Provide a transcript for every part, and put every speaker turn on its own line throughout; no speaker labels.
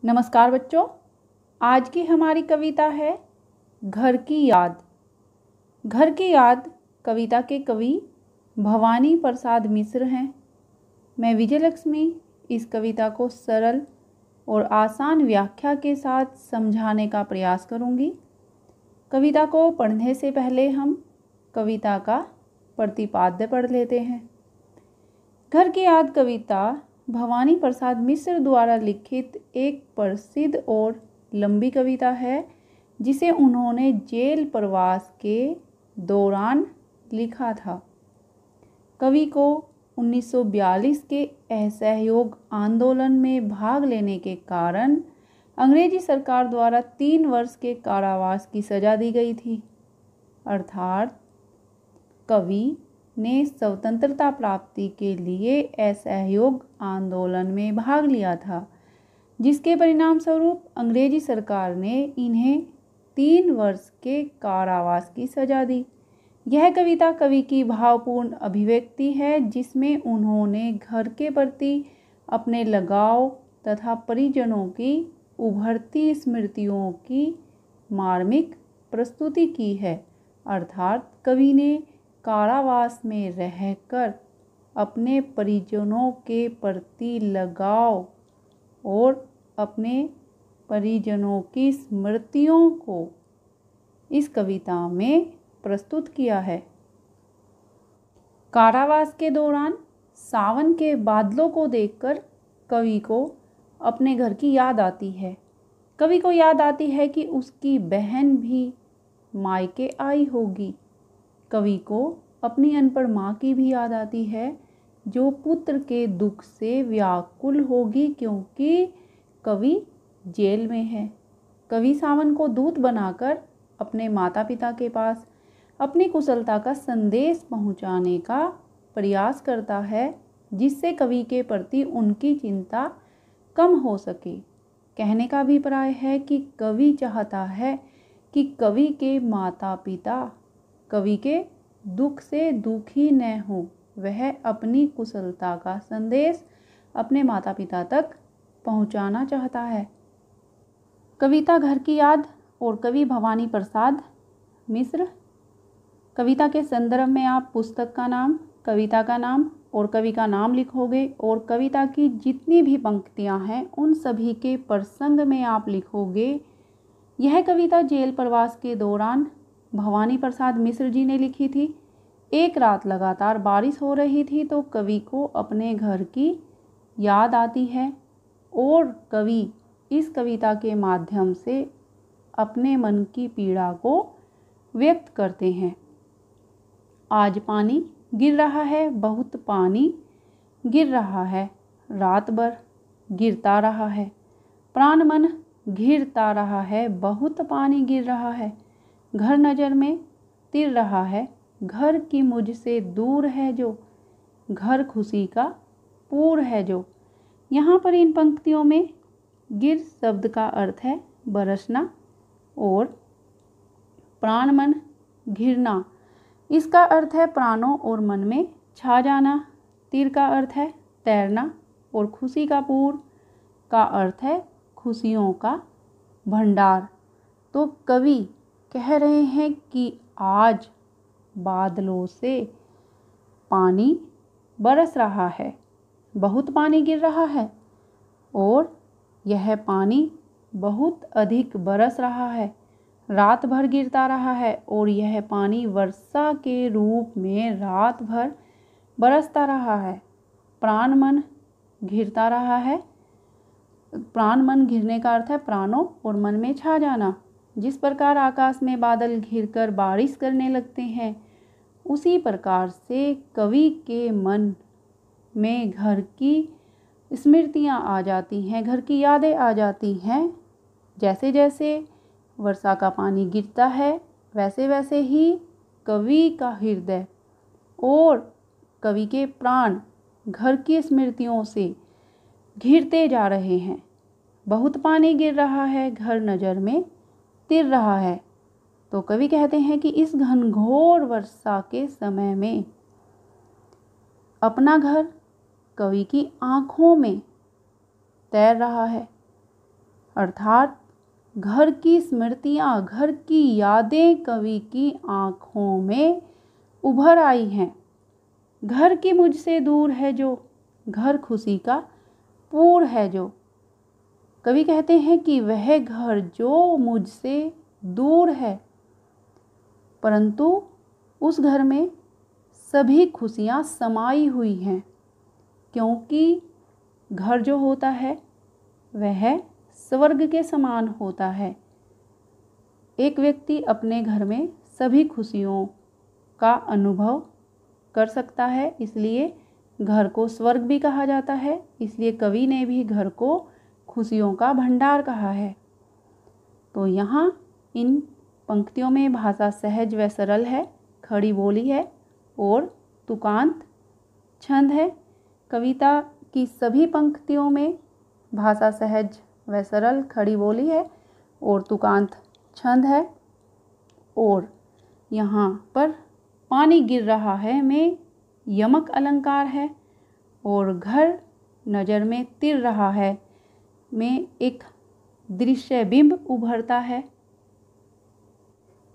नमस्कार बच्चों। आज की हमारी कविता है घर की याद। घर की याद कविता के कवि भवानी प्रसाद मिश्र हैं। मैं विजयलक्ष्मी इस कविता को सरल और आसान व्याख्या के साथ समझाने का प्रयास करूंगी। कविता को पढ़ने से पहले हम कविता का प्रतिपाद्य पढ़ लेते हैं। घर की याद कविता भवानी प्रसाद मिश्र द्वारा लिखित एक प्रसिद्ध और लंबी कविता है, जिसे उन्होंने जेल प्रवास के दौरान लिखा था। कवि को 1942 के असहयोग आंदोलन में भाग लेने के कारण अंग्रेजी सरकार द्वारा 3 वर्ष के कारावास की सजा दी गई थी। अर्थात कवि ने स्वतंत्रता प्राप्ति के लिए असहयोग आंदोलन में भाग लिया था, जिसके परिणाम स्वरूप अंग्रेजी सरकार ने इन्हें 3 वर्ष के कारावास की सजा दी। यह कविता कवि की भावपूर्ण अभिव्यक्ति है, जिसमें उन्होंने घर के प्रति अपने लगाव तथा परिजनों की उभरती स्मृतियों की मार्मिक प्रस्तुति की है। अर्थात कवि ने कारावास में रहकर अपने परिजनों के प्रति लगाव और अपने परिजनों की स्मृतियों को इस कविता में प्रस्तुत किया है। कारावास के दौरान सावन के बादलों को देखकर कवि को अपने घर की याद आती है। कवि को याद आती है कि उसकी बहन भी मायके आई होगी। कवि को अपनी अनपढ़ माँ की भी याद आती है, जो पुत्र के दुख से व्याकुल होगी, क्योंकि कवि जेल में है। कवि सावन को दूत बनाकर अपने माता पिता के पास अपनी कुशलता का संदेश पहुँचाने का प्रयास करता है, जिससे कवि के प्रति उनकी चिंता कम हो सके। कहने का अभिप्राय है कि कवि चाहता है कि कवि के माता पिता कवि के दुख से दुखी न हो। वह अपनी कुशलता का संदेश अपने माता पिता तक पहुंचाना चाहता है। कविता घर की याद और कवि भवानी प्रसाद मिश्र। कविता के संदर्भ में आप पुस्तक का नाम, कविता का नाम और कवि का नाम लिखोगे, और कविता की जितनी भी पंक्तियां हैं उन सभी के प्रसंग में आप लिखोगे। यह कविता जेल प्रवास के दौरान भवानी प्रसाद मिश्र जी ने लिखी थी। एक रात लगातार बारिश हो रही थी, तो कवि को अपने घर की याद आती है और कवि इस कविता के माध्यम से अपने मन की पीड़ा को व्यक्त करते हैं। आज पानी गिर रहा है, बहुत पानी गिर रहा है, रात भर गिरता रहा है, प्राण मन घिरता रहा है, बहुत पानी गिर रहा है, घर नज़र में तिर रहा है, घर की मुझसे दूर है जो, घर खुशी का पूर है जो। यहाँ पर इन पंक्तियों में गिर शब्द का अर्थ है बरसना और प्राण मन घिरना, इसका अर्थ है प्राणों और मन में छा जाना। तिर का अर्थ है तैरना और खुशी का पूर का अर्थ है खुशियों का भंडार। तो कवि कह रहे हैं कि आज बादलों से पानी बरस रहा है, बहुत पानी गिर रहा है और यह पानी बहुत अधिक बरस रहा है, रात भर गिरता रहा है और यह पानी वर्षा के रूप में रात भर बरसता रहा है। प्राण मन घिरता रहा है। प्राण मन घिरने का अर्थ है प्राणों और मन में छा जाना। जिस प्रकार आकाश में बादल घिरकर बारिश करने लगते हैं, उसी प्रकार से कवि के मन में घर की स्मृतियाँ आ जाती हैं, घर की यादें आ जाती हैं। जैसे जैसे वर्षा का पानी गिरता है, वैसे वैसे ही कवि का हृदय और कवि के प्राण घर की स्मृतियों से घिरते जा रहे हैं। बहुत पानी गिर रहा है, घर नज़र में तिर रहा है। तो कवि कहते हैं कि इस घनघोर वर्षा के समय में अपना घर कवि की आँखों में तैर रहा है। अर्थात घर की स्मृतियाँ, घर की यादें कवि की आँखों में उभर आई हैं। घर की मुझसे दूर है जो, घर खुशी का पूर है जो। कवि कहते हैं कि वह घर जो मुझसे दूर है, परंतु उस घर में सभी खुशियाँ समाई हुई हैं, क्योंकि घर जो होता है वह स्वर्ग के समान होता है। एक व्यक्ति अपने घर में सभी खुशियों का अनुभव कर सकता है, इसलिए घर को स्वर्ग भी कहा जाता है। इसलिए कवि ने भी घर को खुशियों का भंडार कहा है। तो यहाँ इन पंक्तियों में भाषा सहज व सरल है, खड़ी बोली है और तुकांत छंद है। कविता की सभी पंक्तियों में भाषा सहज व सरल, खड़ी बोली है और तुकांत छंद है। और यहाँ पर पानी गिर रहा है में यमक अलंकार है और घर नज़र में तिर रहा है में एक दृश्य बिंब उभरता है।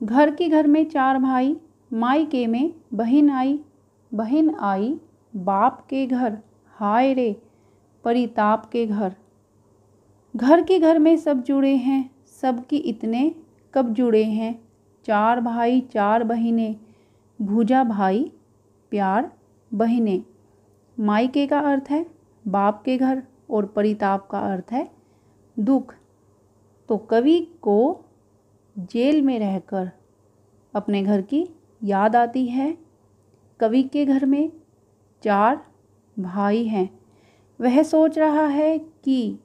घर के घर में चार भाई, मायके में बहन आई, बहन आई बाप के घर, हाय रे परिताप के घर। घर के घर में सब जुड़े हैं, सबकी इतने कब जुड़े हैं। चार भाई चार बहिनें, भूजा भाई प्यार बहिनें। मायके का अर्थ है बाप के घर और परिताप का अर्थ है दुख। तो कवि को जेल में रहकर अपने घर की याद आती है। कवि के घर में चार भाई हैं। वह सोच रहा है कि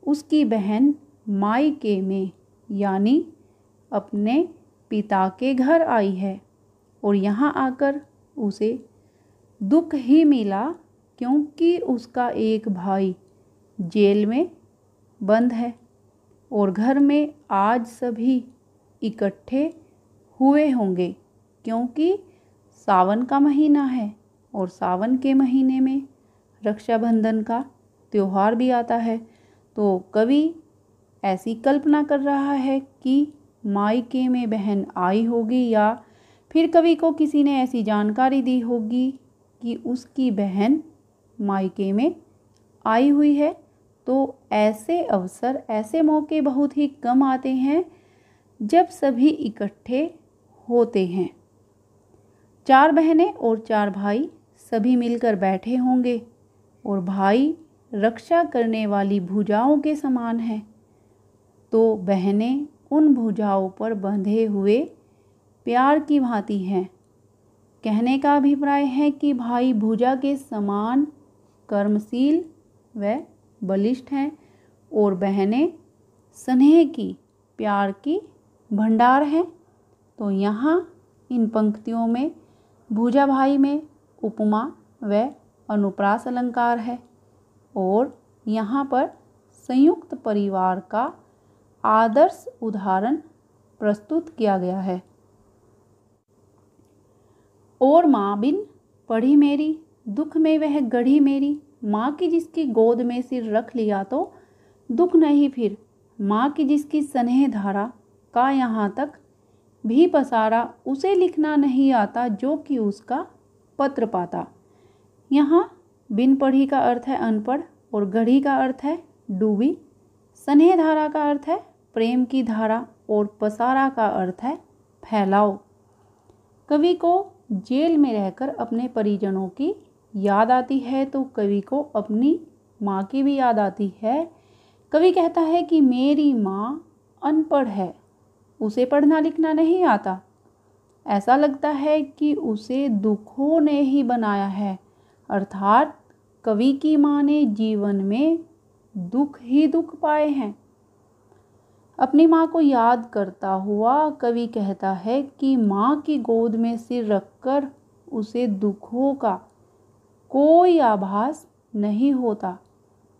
उसकी बहन मायके में यानी अपने पिता के घर आई है और यहाँ आकर उसे दुख ही मिला, क्योंकि उसका एक भाई जेल में बंद है और घर में आज सभी इकट्ठे हुए होंगे, क्योंकि सावन का महीना है और सावन के महीने में रक्षाबंधन का त्यौहार भी आता है। तो कवि ऐसी कल्पना कर रहा है कि मायके में बहन आई होगी, या फिर कवि को किसी ने ऐसी जानकारी दी होगी कि उसकी बहन मायके में आई हुई है। तो ऐसे अवसर, ऐसे मौके बहुत ही कम आते हैं जब सभी इकट्ठे होते हैं। चार बहनें और चार भाई सभी मिलकर बैठे होंगे और भाई रक्षा करने वाली भुजाओं के समान हैं, तो बहनें उन भुजाओं पर बंधे हुए प्यार की भांति हैं। कहने का अभिप्राय है कि भाई भुजा के समान कर्मशील व बलिष्ठ हैं और बहनें स्नेह की, प्यार की भंडार हैं। तो यहाँ इन पंक्तियों में भुजा भाई में उपमा व अनुप्रास अलंकार है और यहाँ पर संयुक्त परिवार का आदर्श उदाहरण प्रस्तुत किया गया है। और माँ बिन पढ़ी मेरी, दुख में वह गढ़ी मेरी। माँ की जिसकी गोद में सिर रख लिया तो दुख नहीं फिर। माँ की जिसकी स्नेह धारा का यहाँ तक भी पसारा, उसे लिखना नहीं आता जो कि उसका पत्र पाता। यहाँ बिन पढ़ी का अर्थ है अनपढ़ और गढ़ी का अर्थ है डूबी। स्नेह धारा का अर्थ है प्रेम की धारा और पसारा का अर्थ है फैलाओ। कवि को जेल में रहकर अपने परिजनों की याद आती है, तो कवि को अपनी माँ की भी याद आती है। कवि कहता है कि मेरी माँ अनपढ़ है, उसे पढ़ना लिखना नहीं आता। ऐसा लगता है कि उसे दुखों ने ही बनाया है, अर्थात कवि की माँ ने जीवन में दुख ही दुख पाए हैं। अपनी माँ को याद करता हुआ कवि कहता है कि माँ की गोद में सिर रखकर उसे दुखों का कोई आभास नहीं होता।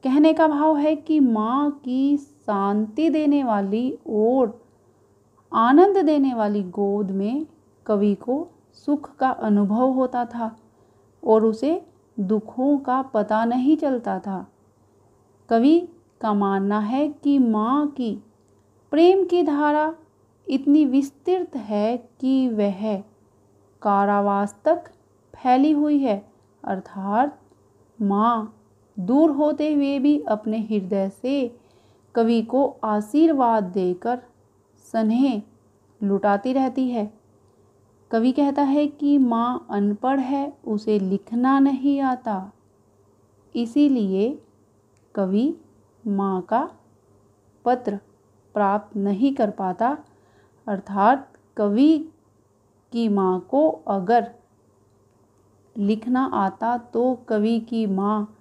कहने का भाव है कि माँ की शांति देने वाली और आनंद देने वाली गोद में कवि को सुख का अनुभव होता था और उसे दुखों का पता नहीं चलता था। कवि का मानना है कि माँ की प्रेम की धारा इतनी विस्तृत है कि वह कारावास तक फैली हुई है, अर्थात माँ दूर होते हुए भी अपने हृदय से कवि को आशीर्वाद देकर स्नेह लुटाती रहती है। कवि कहता है कि माँ अनपढ़ है, उसे लिखना नहीं आता, इसीलिए कवि माँ का पत्र प्राप्त नहीं कर पाता। अर्थात कवि की माँ को अगर लिखना आता तो कवि की माँ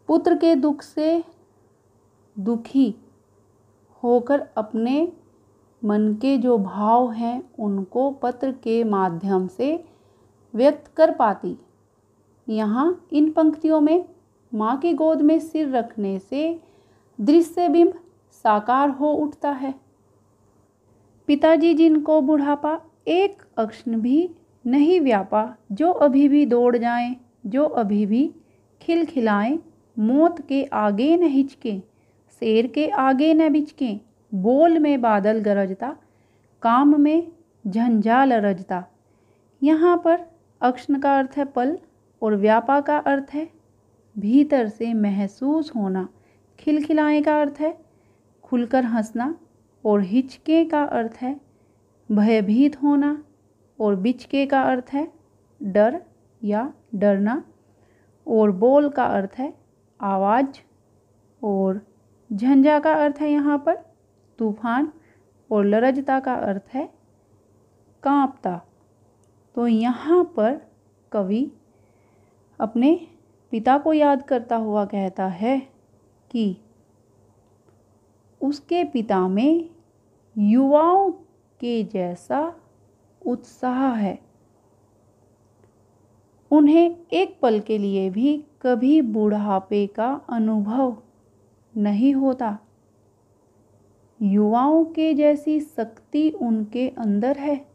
पुत्र के दुख से दुखी होकर अपने मन के जो भाव हैं उनको पत्र के माध्यम से व्यक्त कर पाती। यहाँ इन पंक्तियों में माँ की गोद में सिर रखने से दृश्य बिंब साकार हो उठता है। पिताजी जिनको बुढ़ापा एक अक्षण भी नहीं व्यापा, जो अभी भी दौड़ जाएं, जो अभी भी खिलखिलाएं, मौत के आगे न हिचकें, शेर के आगे न बिचकें, बोल में बादल गरजता, काम में झंझाल रजता। यहाँ पर अक्षण का अर्थ है पल और व्यापा का अर्थ है भीतर से महसूस होना। खिलखिलाए का अर्थ है खुलकर हंसना और हिचके का अर्थ है भयभीत होना और बिचके का अर्थ है डर या डरना और बोल का अर्थ है आवाज़ और झंझा का अर्थ है यहाँ पर तूफान और लरजता का अर्थ है कांपता। तो यहाँ पर कवि अपने पिता को याद करता हुआ कहता है कि उसके पिता में युवाओं के जैसा उत्साह है, उन्हें एक पल के लिए भी कभी बुढ़ापे का अनुभव नहीं होता। युवाओं के जैसी शक्ति उनके अंदर है,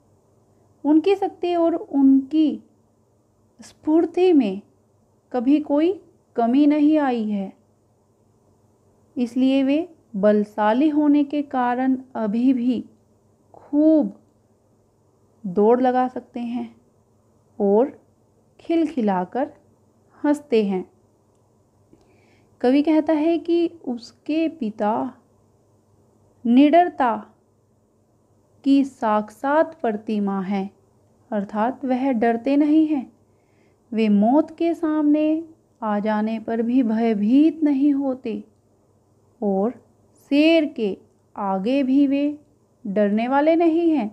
उनकी शक्ति और उनकी स्फूर्ति में कभी कोई कमी नहीं आई है, इसलिए वे बलशाली होने के कारण अभी भी खूब दौड़ लगा सकते हैं और खिलखिलाकर हंसते हैं। कवि कहता है कि उसके पिता निडरता की साक्षात प्रतिमा है, अर्थात वह डरते नहीं हैं। वे मौत के सामने आ जाने पर भी भयभीत नहीं होते और शेर के आगे भी वे डरने वाले नहीं हैं।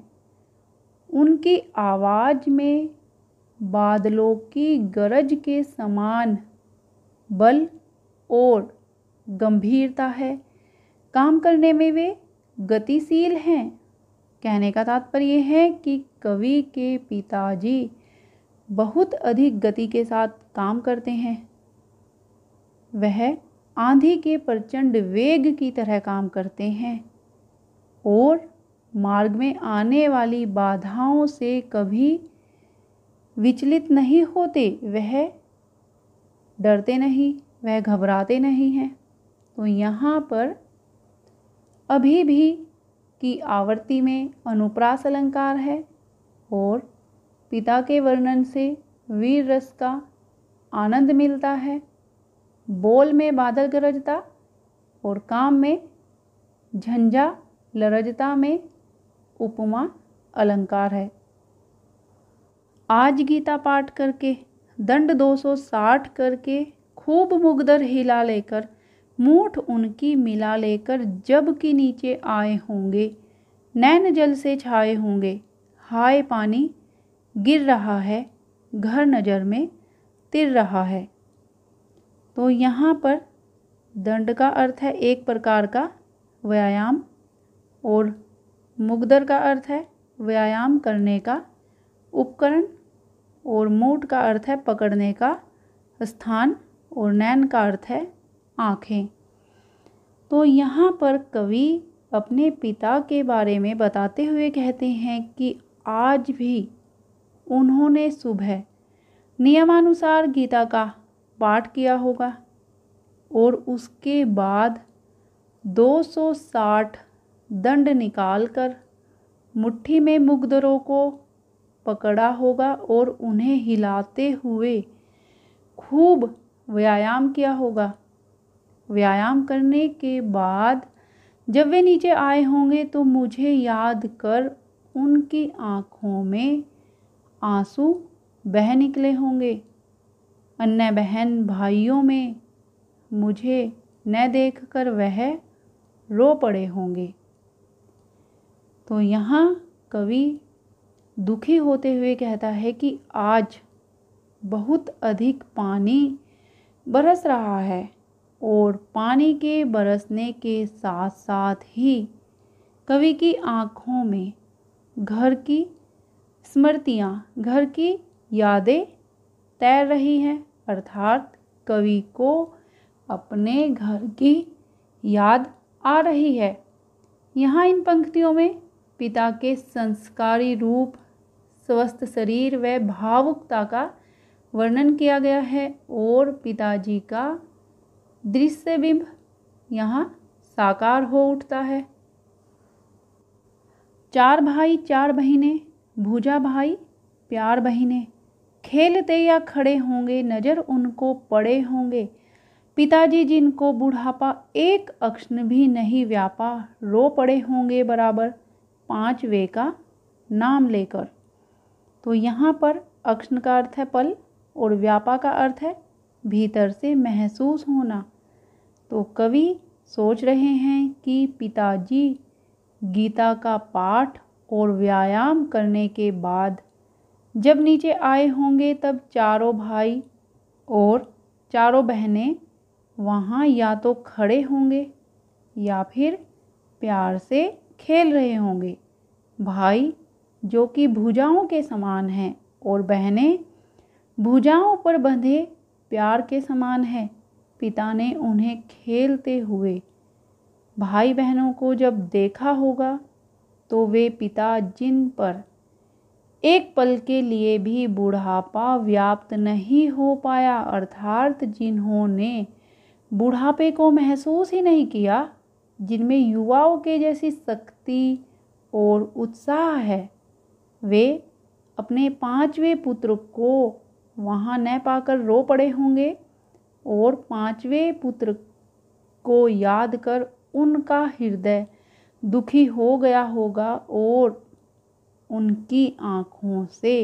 उनकी आवाज़ में बादलों की गरज के समान बल और गंभीरता है। काम करने में वे गतिशील हैं। कहने का तात्पर्य है कि कवि के पिताजी बहुत अधिक गति के साथ काम करते हैं। वह आंधी के प्रचंड वेग की तरह काम करते हैं और मार्ग में आने वाली बाधाओं से कभी विचलित नहीं होते। वह डरते नहीं, वह घबराते नहीं हैं। तो यहाँ पर अभी भी की आवृत्ति में अनुप्रास अलंकार है और पिता के वर्णन से वीर रस का आनंद मिलता है। बोल में बादल गरजता और काम में झंझा लरजता में उपमा अलंकार है। आज गीता पाठ करके दंड 260 करके खूब मुगदर हिला लेकर मूठ उनकी मिला लेकर जब कि नीचे आए होंगे, नैन जल से छाए होंगे, हाय पानी गिर रहा है, घर नज़र में तिर रहा है। तो यहाँ पर दंड का अर्थ है एक प्रकार का व्यायाम और मुगदर का अर्थ है व्यायाम करने का उपकरण और मूठ का अर्थ है पकड़ने का स्थान और नैन का अर्थ है आँखें। तो यहाँ पर कवि अपने पिता के बारे में बताते हुए कहते हैं कि आज भी उन्होंने सुबह नियमानुसार गीता का पाठ किया होगा। और उसके बाद 260 दंड निकालकर मुट्ठी में मुकद्दरों को पकड़ा होगा और उन्हें हिलाते हुए खूब व्यायाम किया होगा। व्यायाम करने के बाद जब वे नीचे आए होंगे तो मुझे याद कर उनकी आँखों में आंसू बह निकले होंगे। अन्य बहन भाइयों में मुझे न देखकर वह रो पड़े होंगे। तो यहाँ कवि दुखी होते हुए कहता है कि आज बहुत अधिक पानी बरस रहा है और पानी के बरसने के साथ साथ ही कवि की आँखों में घर की स्मृतियाँ, घर की यादें तैर रही हैं। अर्थात कवि को अपने घर की याद आ रही है। यहाँ इन पंक्तियों में पिता के संस्कारी रूप, स्वस्थ शरीर व भावुकता का वर्णन किया गया है और पिताजी का दृश्य बिंब यहाँ साकार हो उठता है। 4 भाई 4 बहिनें, भूजा भाई प्यार बहिनें, खेलते या खड़े होंगे नजर उनको पड़े होंगे। पिताजी जिनको बुढ़ापा एक अक्षण भी नहीं व्यापा, रो पड़े होंगे बराबर 5 वे का नाम लेकर। तो यहाँ पर अक्षण का अर्थ है पल और व्यापा का अर्थ है भीतर से महसूस होना। तो कवि सोच रहे हैं कि पिताजी गीता का पाठ और व्यायाम करने के बाद जब नीचे आए होंगे तब चारों भाई और चारों बहनें वहाँ या तो खड़े होंगे या फिर प्यार से खेल रहे होंगे। भाई जो कि भुजाओं के समान हैं और बहनें भुजाओं पर बंधे प्यार के समान हैं। पिता ने उन्हें खेलते हुए भाई बहनों को जब देखा होगा तो वे पिता जिन पर एक पल के लिए भी बुढ़ापा व्याप्त नहीं हो पाया, अर्थात जिन्होंने बुढ़ापे को महसूस ही नहीं किया, जिनमें युवाओं के जैसी शक्ति और उत्साह है, वे अपने 5वें पुत्र को वहाँ न पाकर रो पड़े होंगे और 5वें पुत्र को याद कर उनका हृदय दुखी हो गया होगा और उनकी आँखों से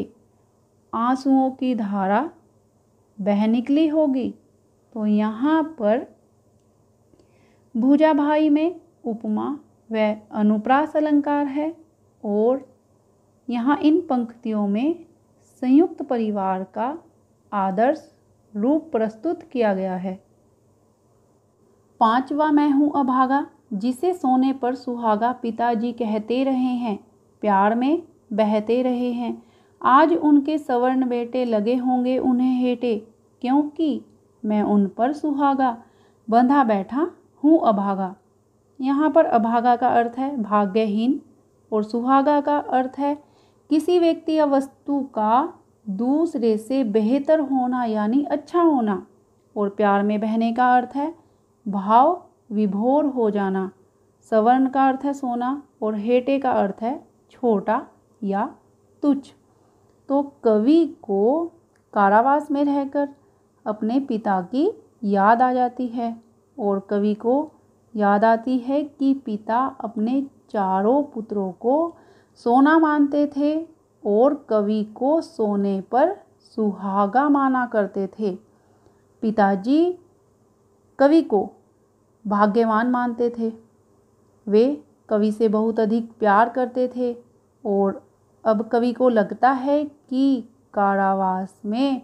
आंसुओं की धारा बह निकली होगी। तो यहाँ पर भूजा भाई में उपमा व अनुप्रास अलंकार है और यहाँ इन पंक्तियों में संयुक्त परिवार का आदर्श रूप प्रस्तुत किया गया है। 5वां मैं हूँ अभागा, जिसे सोने पर सुहागा पिताजी कहते रहे हैं, प्यार में बहते रहे हैं। आज उनके सवर्ण बेटे लगे होंगे उन्हें हेटे, क्योंकि मैं उन पर सुहागा बंधा बैठा हूँ अभागा। यहाँ पर अभागा का अर्थ है भाग्यहीन और सुहागा का अर्थ है किसी व्यक्ति या वस्तु का दूसरे से बेहतर होना यानी अच्छा होना। और प्यार में बहने का अर्थ है भाव विभोर हो जाना। सवर्ण का अर्थ है सोना और हेटे का अर्थ है छोटा या तुच्छ। तो कवि को कारावास में रहकर अपने पिता की याद आ जाती है और कवि को याद आती है कि पिता अपने चारों पुत्रों को सोना मानते थे और कवि को सोने पर सुहागा माना करते थे। पिताजी कवि को भाग्यवान मानते थे, वे कवि से बहुत अधिक प्यार करते थे और अब कवि को लगता है कि कारावास में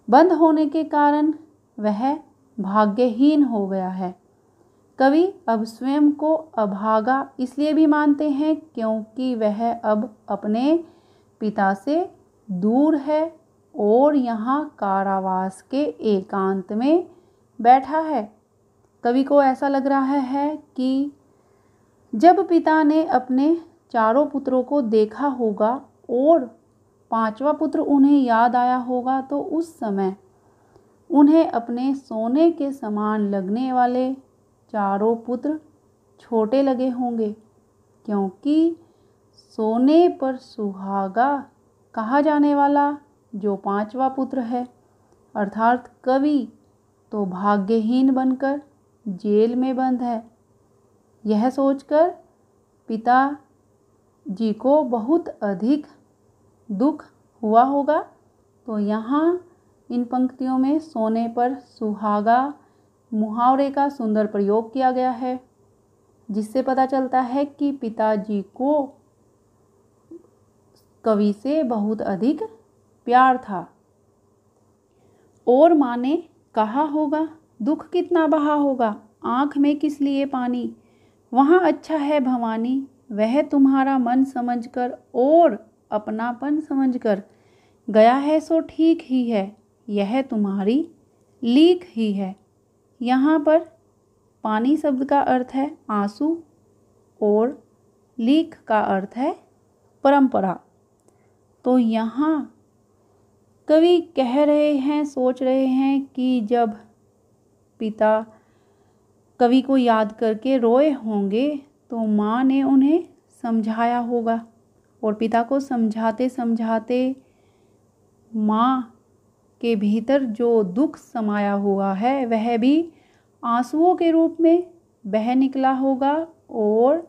बंद होने के कारण वह भाग्यहीन हो गया है। कवि अब स्वयं को अभागा इसलिए भी मानते हैं क्योंकि वह अब अपने पिता से दूर है और यहाँ कारावास के एकांत में बैठा है। कवि को ऐसा लग रहा है कि जब पिता ने अपने चारों पुत्रों को देखा होगा और 5वां पुत्र उन्हें याद आया होगा तो उस समय उन्हें अपने सोने के समान लगने वाले चारों पुत्र छोटे लगे होंगे, क्योंकि सोने पर सुहागा कहा जाने वाला जो पांचवा पुत्र है अर्थात कवि तो भाग्यहीन बनकर जेल में बंद है। यह सोचकर पिता जी को बहुत अधिक दुख हुआ होगा। तो यहाँ इन पंक्तियों में सोने पर सुहागा मुहावरे का सुंदर प्रयोग किया गया है, जिससे पता चलता है कि पिताजी को कवि से बहुत अधिक प्यार था। और माँ ने कहा होगा, दुख कितना बहा होगा, आँख में किस लिए पानी, वहाँ अच्छा है भवानी, वह तुम्हारा मन समझकर और अपनापन समझकर गया है सो ठीक ही है, यह तुम्हारी लीक ही है। यहाँ पर पानी शब्द का अर्थ है आंसू और लीक का अर्थ है परंपरा। तो यहाँ कवि कह रहे हैं, सोच रहे हैं कि जब पिता कवि को याद करके रोए होंगे तो माँ ने उन्हें समझाया होगा, और पिता को समझाते समझाते माँ के भीतर जो दुख समाया हुआ है वह भी आंसुओं के रूप में बह निकला होगा, और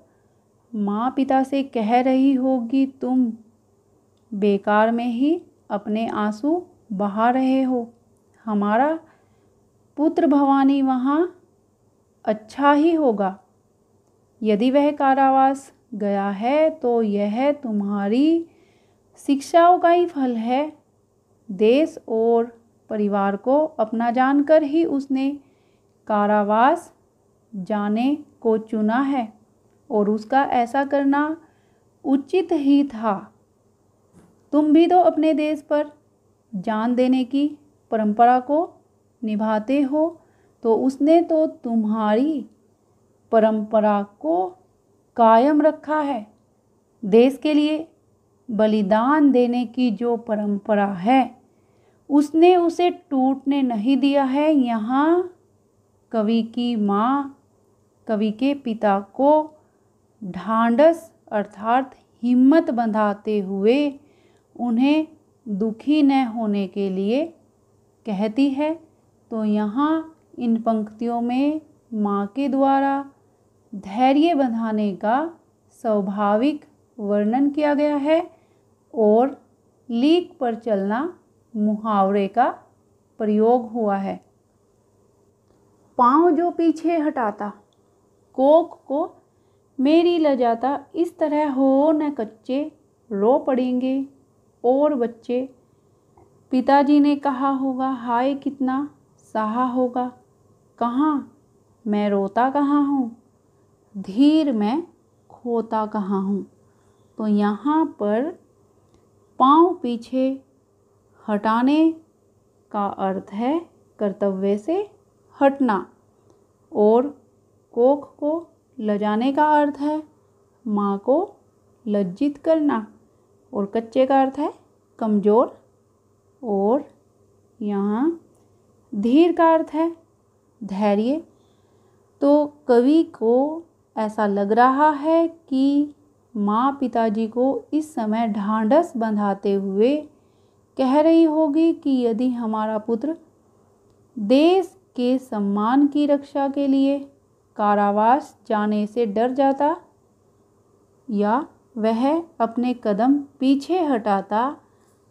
माँ पिता से कह रही होगी, तुम बेकार में ही अपने आंसू बहा रहे हो, हमारा पुत्र भवानी वहाँ अच्छा ही होगा। यदि वह कारावास गया है तो यह तुम्हारी शिक्षाओं का ही फल है। देश और परिवार को अपना जानकर ही उसने कारावास जाने को चुना है, और उसका ऐसा करना उचित ही था। तुम भी तो अपने देश पर जान देने की परंपरा को निभाते हो, तो उसने तो तुम्हारी परंपरा को कायम रखा है। देश के लिए बलिदान देने की जो परंपरा है उसने उसे टूटने नहीं दिया है। यहाँ कवि की माँ कवि के पिता को ढांढस अर्थात हिम्मत बंधाते हुए उन्हें दुखी न होने के लिए कहती है। तो यहाँ इन पंक्तियों में माँ के द्वारा धैर्य बंधाने का स्वाभाविक वर्णन किया गया है, और लीक पर चलना मुहावरे का प्रयोग हुआ है। पाँव जो पीछे हटाता, कोख को मेरी लजाता, इस तरह हो न कच्चे रो पड़ेंगे और बच्चे। पिताजी ने कहा होगा, हाय कितना सहा होगा, कहाँ मैं रोता कहाँ हूँ, धीर मैं खोता कहाँ हूँ। तो यहाँ पर पाँव पीछे हटाने का अर्थ है कर्तव्य से हटना, और कोख को लजाने का अर्थ है माँ को लज्जित करना, और कच्चे का अर्थ है कमज़ोर, और यहाँ धीर का अर्थ है धैर्य। तो कवि को ऐसा लग रहा है कि माँ पिताजी को इस समय ढांढस बंधाते हुए कह रही होगी कि यदि हमारा पुत्र देश के सम्मान की रक्षा के लिए कारावास जाने से डर जाता या वह अपने कदम पीछे हटाता,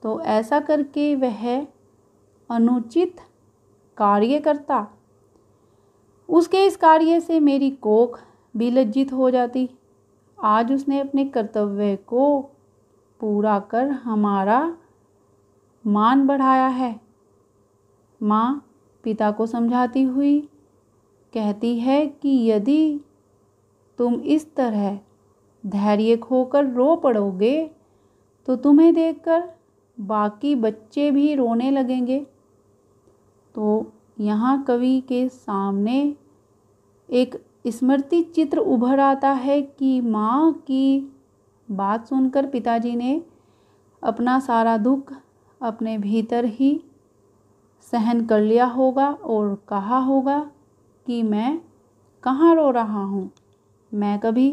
तो ऐसा करके वह अनुचित कार्य करता। उसके इस कार्य से मेरी कोख भी लज्जित हो जाती। आज उसने अपने कर्तव्य को पूरा कर हमारा मान बढ़ाया है। माँ पिता को समझाती हुई कहती है कि यदि तुम इस तरह धैर्य खोकर रो पड़ोगे तो तुम्हें देखकर बाकी बच्चे भी रोने लगेंगे। तो यहाँ कवि के सामने एक स्मृति चित्र उभर आता है कि माँ की बात सुनकर पिताजी ने अपना सारा दुख अपने भीतर ही सहन कर लिया होगा और कहा होगा कि मैं कहाँ रो रहा हूँ, मैं कभी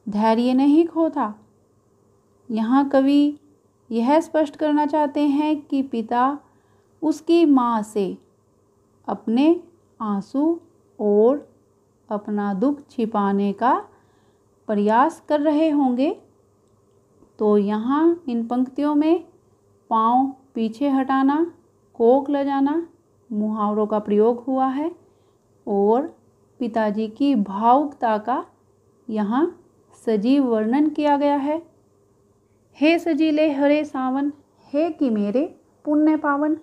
धैर्य नहीं खोता। यहाँ कवि यह स्पष्ट करना चाहते हैं कि पिता उसकी माँ से अपने आंसू और अपना दुख छिपाने का प्रयास कर रहे होंगे। तो यहाँ इन पंक्तियों में पाँव पीछे हटाना, कोख लजाना मुहावरों का प्रयोग हुआ है और पिताजी की भावुकता का यहाँ सजीव वर्णन किया गया है। हे सजीले हरे सावन, हे कि मेरे पुण्य पावन,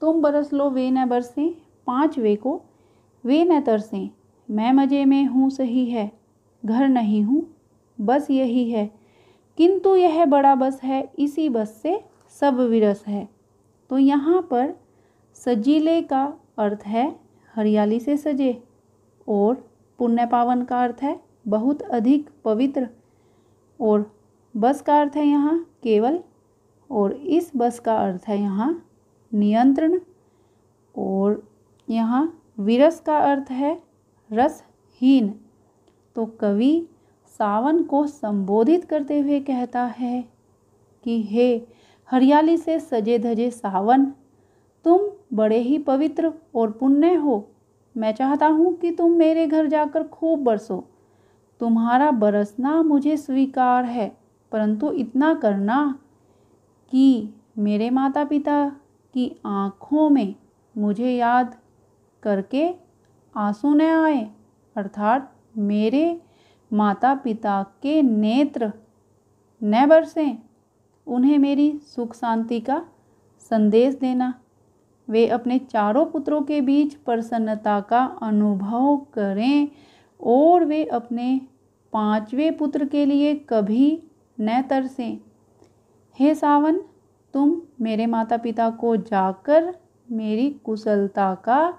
तुम बरस लो वे न बरसें, 5 वे को वे न तरसें। मैं मज़े में हूँ सही है, घर नहीं हूँ बस यही है, किंतु यह बड़ा बस है, इसी बस से सब विरस है। तो यहाँ पर सजीले का अर्थ है हरियाली से सजे और पुण्य पावन का अर्थ है बहुत अधिक पवित्र, और बस का अर्थ है यहाँ केवल, और इस बस का अर्थ है यहाँ नियंत्रण, और यहाँ विरस का अर्थ है रसहीन। तो कवि सावन को संबोधित करते हुए कहता है कि हे हरियाली से सजे धजे सावन, तुम बड़े ही पवित्र और पुण्य हो। मैं चाहता हूँ कि तुम मेरे घर जाकर खूब बरसो। तुम्हारा बरसना मुझे स्वीकार है, परंतु इतना करना कि मेरे माता पिता की आँखों में मुझे याद करके आंसू न आए, अर्थात मेरे माता पिता के नेत्र न बरसें। उन्हें मेरी सुख शांति का संदेश देना। वे अपने चारों पुत्रों के बीच प्रसन्नता का अनुभव करें और वे अपने 5वें पुत्र के लिए कभी न तरसें। हे सावन, तुम मेरे माता पिता को जाकर मेरी कुशलता का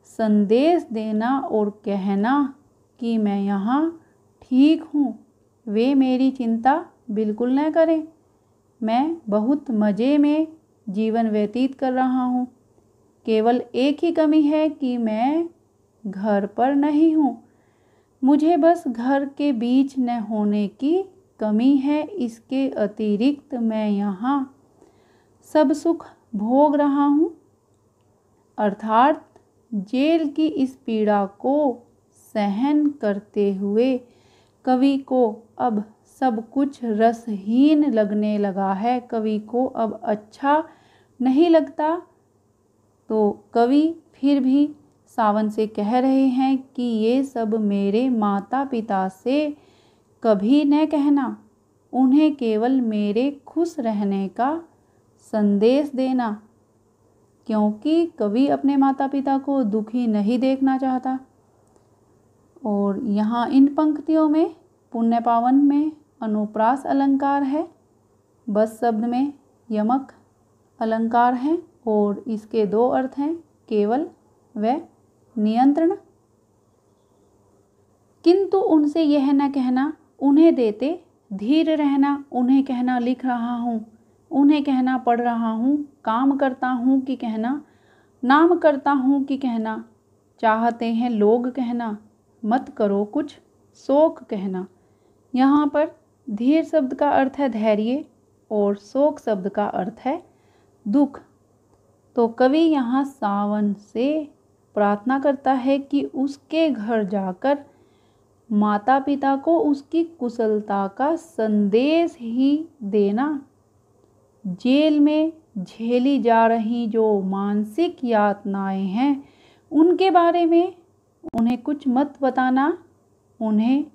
संदेश देना और कहना कि मैं यहाँ ठीक हूँ। वे मेरी चिंता बिल्कुल न करें। मैं बहुत मज़े में जीवन व्यतीत कर रहा हूँ। केवल एक ही कमी है कि मैं घर पर नहीं हूँ। मुझे बस घर के बीच न होने की कमी है। इसके अतिरिक्त मैं यहाँ सब सुख भोग रहा हूँ, अर्थात जेल की इस पीड़ा को सहन करते हुए कवि को अब सब कुछ रसहीन लगने लगा है। कवि को अब अच्छा नहीं लगता। तो कवि फिर भी सावन से कह रहे हैं कि ये सब मेरे माता पिता से कभी न कहना। उन्हें केवल मेरे खुश रहने का संदेश देना, क्योंकि कवि अपने माता पिता को दुखी नहीं देखना चाहता। और यहाँ इन पंक्तियों में पुण्य पावन में अनुप्रास अलंकार है, बस शब्द में यमक अलंकार है और इसके 2 अर्थ हैं, केवल व नियंत्रण। किंतु उनसे यह न कहना, उन्हें देते धीर रहना। उन्हें कहना लिख रहा हूँ, उन्हें कहना पढ़ रहा हूँ, काम करता हूँ कि कहना, नाम करता हूँ कि कहना, चाहते हैं लोग कहना, मत करो कुछ शोक कहना। यहाँ पर धीर शब्द का अर्थ है धैर्य और शोक शब्द का अर्थ है दुख। तो कवि यहाँ सावन से प्रार्थना करता है कि उसके घर जाकर माता पिता को उसकी कुशलता का संदेश ही देना। जेल में झेली जा रही जो मानसिक यातनाएं हैं उनके बारे में उन्हें कुछ मत बताना। उन्हें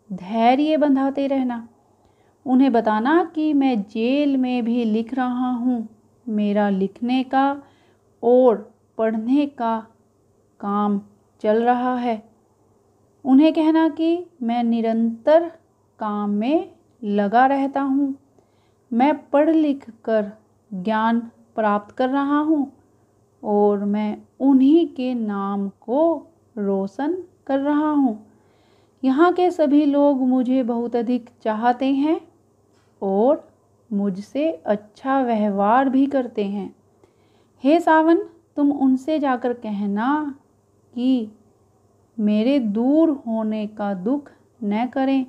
धैर्य बंधाते रहना। उन्हें बताना कि मैं जेल में भी लिख रहा हूँ। मेरा लिखने का और पढ़ने का काम चल रहा है। उन्हें कहना कि मैं निरंतर काम में लगा रहता हूँ। मैं पढ़ लिख कर ज्ञान प्राप्त कर रहा हूँ और मैं उन्हीं के नाम को रोशन कर रहा हूँ। यहाँ के सभी लोग मुझे बहुत अधिक चाहते हैं और मुझसे अच्छा व्यवहार भी करते हैं। हे सावन, तुम उनसे जाकर कहना कि मेरे दूर होने का दुख न करें।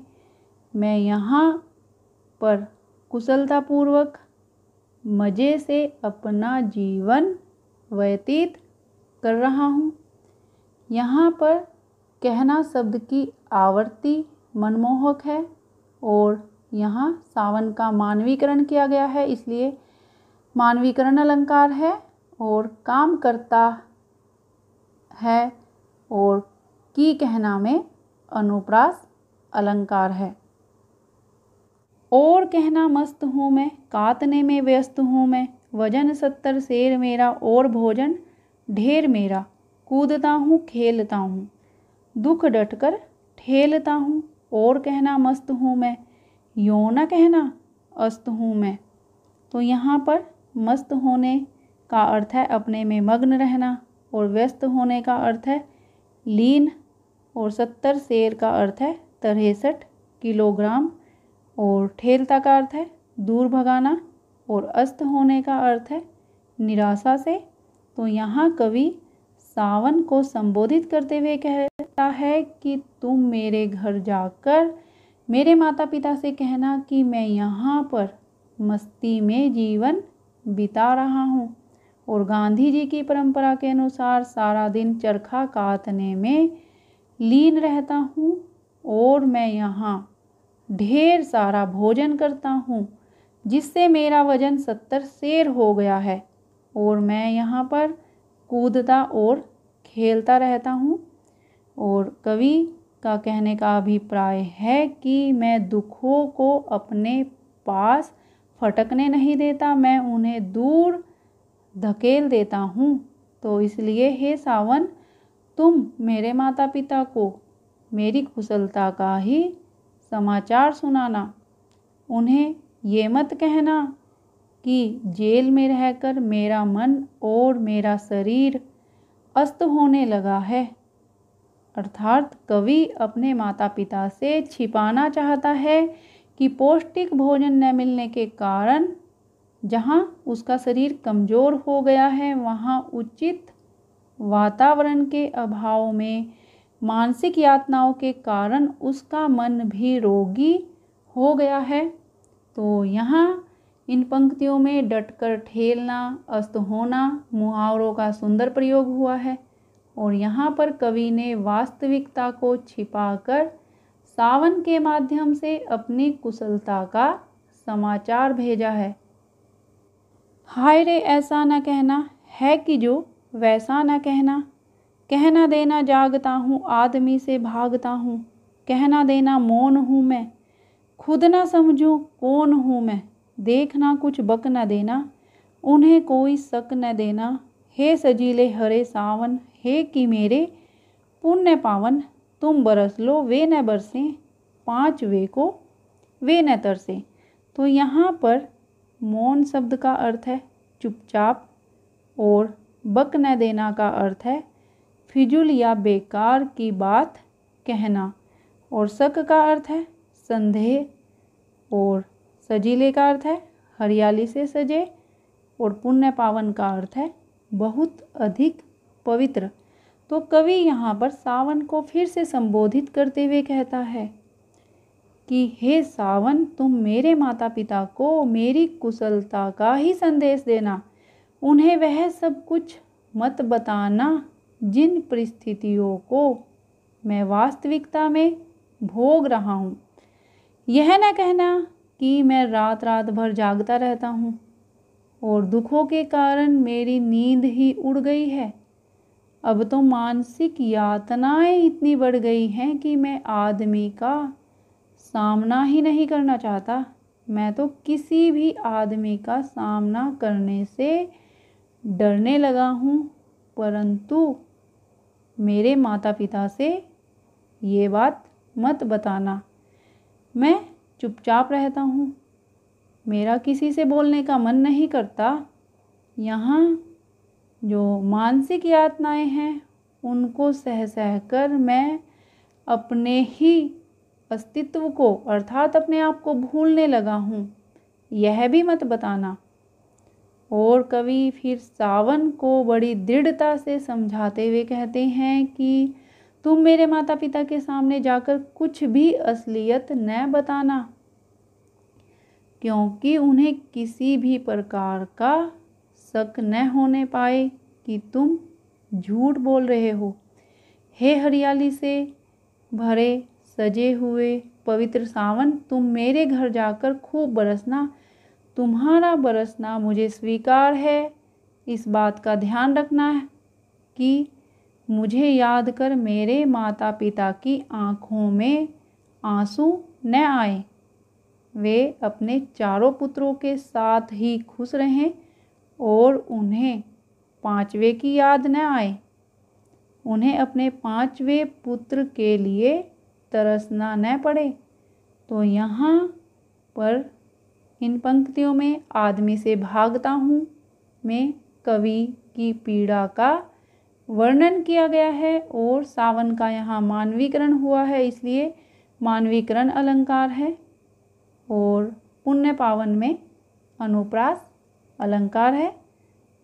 मैं यहाँ पर कुशलतापूर्वक मज़े से अपना जीवन व्यतीत कर रहा हूँ। यहाँ पर कहना शब्द की आवृत्ति मनमोहक है और यहाँ सावन का मानवीकरण किया गया है, इसलिए मानवीकरण अलंकार है और काम करता है और की कहना में अनुप्रास अलंकार है। और कहना मस्त हूँ मैं, काटने में व्यस्त हूँ मैं, वजन 70 शेर मेरा और भोजन ढेर मेरा, कूदता हूँ खेलता हूँ, दुख डटकर ठेलता हूँ। और कहना मस्त हूँ मैं, यों न कहना अस्त हूँ मैं। तो यहाँ पर मस्त होने का अर्थ है अपने में मग्न रहना और व्यस्त होने का अर्थ है लीन और 70 शेर का अर्थ है 63 किलोग्राम और ठेलता का अर्थ है दूर भगाना और अस्त होने का अर्थ है निराशा से। तो यहाँ कवि सावन को संबोधित करते हुए कहता है कि तुम मेरे घर जाकर मेरे माता पिता से कहना कि मैं यहाँ पर मस्ती में जीवन बिता रहा हूँ और गांधी जी की परंपरा के अनुसार सारा दिन चरखा काटने में लीन रहता हूँ और मैं यहाँ ढेर सारा भोजन करता हूँ जिससे मेरा वजन 70 शेर हो गया है और मैं यहाँ पर कूदता और खेलता रहता हूँ। और कवि का कहने का अभिप्राय है कि मैं दुखों को अपने पास फटकने नहीं देता, मैं उन्हें दूर धकेल देता हूँ। तो इसलिए हे सावन, तुम मेरे माता पिता को मेरी कुशलता का ही समाचार सुनाना। उन्हें ये मत कहना कि जेल में रहकर मेरा मन और मेरा शरीर अस्त होने लगा है। अर्थात कवि अपने माता पिता से छिपाना चाहता है कि पौष्टिक भोजन न मिलने के कारण जहाँ उसका शरीर कमज़ोर हो गया है, वहाँ उचित वातावरण के अभाव में मानसिक यातनाओं के कारण उसका मन भी रोगी हो गया है। तो यहाँ इन पंक्तियों में डटकर ठेलना, अस्त होना मुहावरों का सुंदर प्रयोग हुआ है और यहाँ पर कवि ने वास्तविकता को छिपाकर सावन के माध्यम से अपनी कुशलता का समाचार भेजा है। हाय रे ऐसा न कहना है कि जो वैसा न कहना, कहना देना जागता हूँ आदमी से भागता हूँ, कहना देना मौन हूँ मैं, खुद न समझूँ कौन हूँ मैं, देखना कुछ बक न देना, उन्हें कोई शक न देना। हे सजीले हरे सावन, हे कि मेरे पुण्य पावन, तुम बरस लो वे न बरसें, पाँच वे को वे न तरसें। तो यहाँ पर मौन शब्द का अर्थ है चुपचाप और बक न देना का अर्थ है फिजूल या बेकार की बात कहना और शक का अर्थ है संदेह और सजीले का अर्थ है हरियाली से सजे और पुण्य पावन का अर्थ है बहुत अधिक पवित्र। तो कवि यहाँ पर सावन को फिर से संबोधित करते हुए कहता है कि हे सावन, तुम मेरे माता पिता को मेरी कुशलता का ही संदेश देना, उन्हें वह सब कुछ मत बताना जिन परिस्थितियों को मैं वास्तविकता में भोग रहा हूँ। यह न कहना कि मैं रात रात भर जागता रहता हूँ और दुखों के कारण मेरी नींद ही उड़ गई है। अब तो मानसिक यातनाएं इतनी बढ़ गई हैं कि मैं आदमी का सामना ही नहीं करना चाहता। मैं तो किसी भी आदमी का सामना करने से डरने लगा हूँ, परंतु मेरे माता पिता से ये बात मत बताना। मैं चुपचाप रहता हूँ, मेरा किसी से बोलने का मन नहीं करता। यहाँ जो मानसिक यातनाएं हैं उनको सह सह कर मैं अपने ही अस्तित्व को अर्थात अपने आप को भूलने लगा हूँ, यह भी मत बताना। और कवि फिर सावन को बड़ी दृढ़ता से समझाते हुए कहते हैं कि तुम मेरे माता पिता के सामने जाकर कुछ भी असलियत न बताना, क्योंकि उन्हें किसी भी प्रकार का शक न होने पाए कि तुम झूठ बोल रहे हो। हे हरियाली से भरे सजे हुए पवित्र सावन, तुम मेरे घर जाकर खूब बरसना। तुम्हारा बरसना मुझे स्वीकार है। इस बात का ध्यान रखना कि मुझे याद कर मेरे माता पिता की आँखों में आंसू न आए। वे अपने चारों पुत्रों के साथ ही खुश रहें और उन्हें पांचवे की याद न आए। उन्हें अपने पांचवे पुत्र के लिए तरसना न पड़े। तो यहाँ पर इन पंक्तियों में आदमी से भागता हूँ में कवि की पीड़ा का वर्णन किया गया है और सावन का यहाँ मानवीकरण हुआ है, इसलिए मानवीकरण अलंकार है। और पुण्य पावन में अनुप्रास अलंकार है।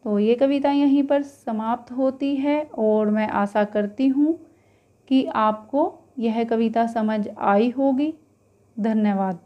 तो ये कविता यहीं पर समाप्त होती है और मैं आशा करती हूँ कि आपको यह कविता समझ आई होगी। धन्यवाद।